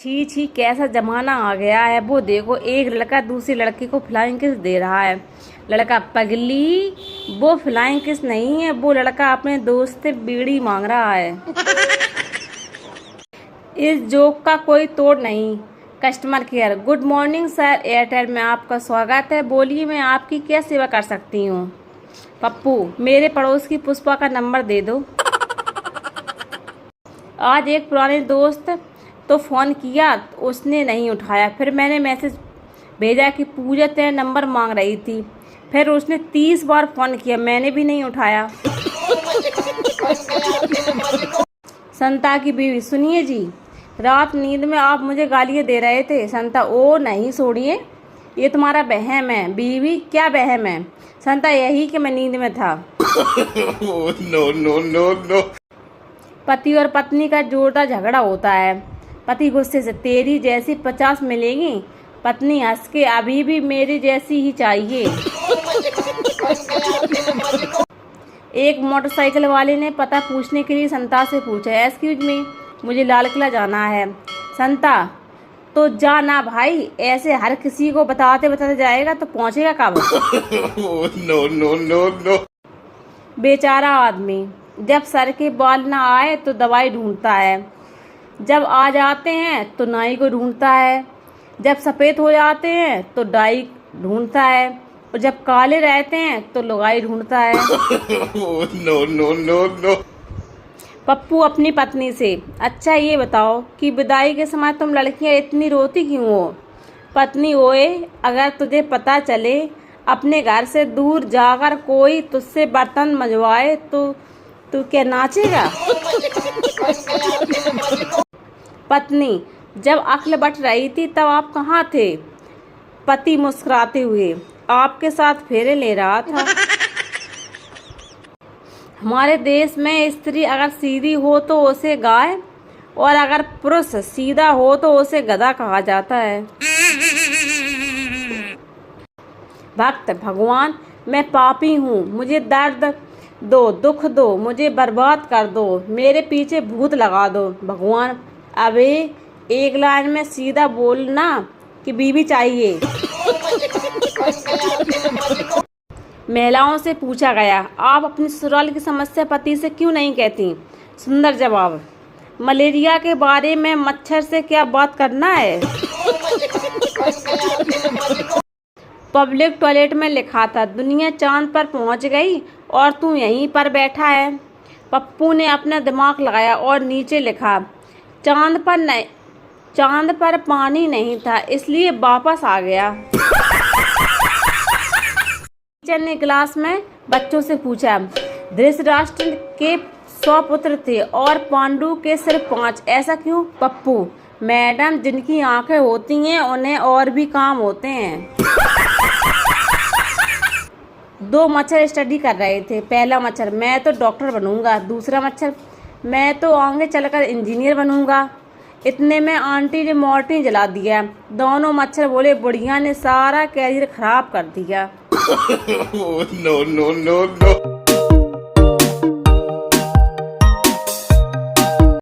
छी छी, कैसा जमाना आ गया है। वो देखो, एक लड़का दूसरी लड़की को फ्लाइंग किस दे रहा है। लड़का पगली, वो फ्लाइंग किस नहीं है, वो लड़का अपने दोस्त से बीड़ी मांग रहा है। इस जोक का कोई तोड़ नहीं। Customer care. Good morning sir, Airtel में आपका स्वागत है। बोलिए, मैं आपकी क्या सेवा कर सकती हूँ। पप्पू, मेरे पड़ोस की पुष्पा का नंबर दे दो। आज एक पुराने दोस्त तो फ़ोन किया, उसने नहीं उठाया। फिर मैंने मैसेज भेजा कि पूजा तेरा नंबर मांग रही थी। फिर उसने 30 बार फ़ोन किया, मैंने भी नहीं उठाया। संता की बीवी। सुनिए जी, रात नींद में आप मुझे गालियाँ दे रहे थे। संता। ओ नहीं, छोड़िए, ये तुम्हारा वहम है। बीवी। क्या वहम है। संता। यही कि मैं नींद में था। No no no no. पति और पत्नी का जोरदार झगड़ा होता है। पति गुस्से से, तेरी जैसी 50 मिलेगी। पत्नी हंस के, अभी भी मेरी जैसी ही चाहिए। एक मोटरसाइकिल वाले ने पता पूछने के लिए संता से पूछा, एक्सक्यूज मी, मुझे लाल किला जाना है। संता। तो जा ना भाई, ऐसे हर किसी को बताते बताते जाएगा तो पहुंचेगा कब। No no no no. बेचारा आदमी, जब सर के बाल ना आए तो दवाई ढूंढता है, जब आ जाते हैं तो नाई को ढूंढता है, जब सफ़ेद हो जाते हैं तो डाई ढूंढता है, और जब काले रहते हैं तो लुगाई ढूंढता है। No no no no. पप्पू अपनी पत्नी से, अच्छा ये बताओ कि विदाई के समय तुम लड़कियां इतनी रोती क्यों हो। पत्नी। ओए, अगर तुझे पता चले अपने घर से दूर जाकर कोई तुझसे बर्तन मंजवाए तो तू क्या नाचेगा। पत्नी। जब अक्ल बट रही थी तब आप कहाँ थे। पति मुस्कुराते हुए, आपके साथ फेरे ले रहा था। हमारे देश में स्त्री अगर सीधी हो तो उसे गाय, और अगर पुरुष सीधा हो तो उसे गधा कहा जाता है। भक्त। भगवान, मैं पापी हूँ, मुझे दर्द दो, दुख दो, मुझे बर्बाद कर दो, मेरे पीछे भूत लगा दो। भगवान। अबे, एक लाइन में सीधा बोलना कि बीवी चाहिए। महिलाओं से पूछा गया, आप अपनी ससुराल की समस्या पति से क्यों नहीं कहती। सुंदर जवाब, मलेरिया के बारे में मच्छर से क्या बात करना है। पब्लिक टॉयलेट में लिखा था, दुनिया चांद पर पहुंच गई और तू यहीं पर बैठा है। पप्पू ने अपना दिमाग लगाया और नीचे लिखा, चांद पर पानी नहीं था, इसलिए वापस आ गया। टीचर ने क्लास में बच्चों से पूछा, धृतराष्ट्र के 100 पुत्र थे और पांडु के सिर्फ 5, ऐसा क्यों। पप्पू। मैडम, जिनकी आंखें होती हैं उन्हें और भी काम होते हैं। 2 मच्छर स्टडी कर रहे थे। पहला मच्छर, मैं तो डॉक्टर बनूंगा। दूसरा मच्छर, मैं तो आगे चलकर इंजीनियर बनूंगा। इतने में आंटी ने मोर्टिन जला दिया। दोनों मच्छर बोले, बुढ़िया ने सारा कैरियर खराब कर दिया। No no no no.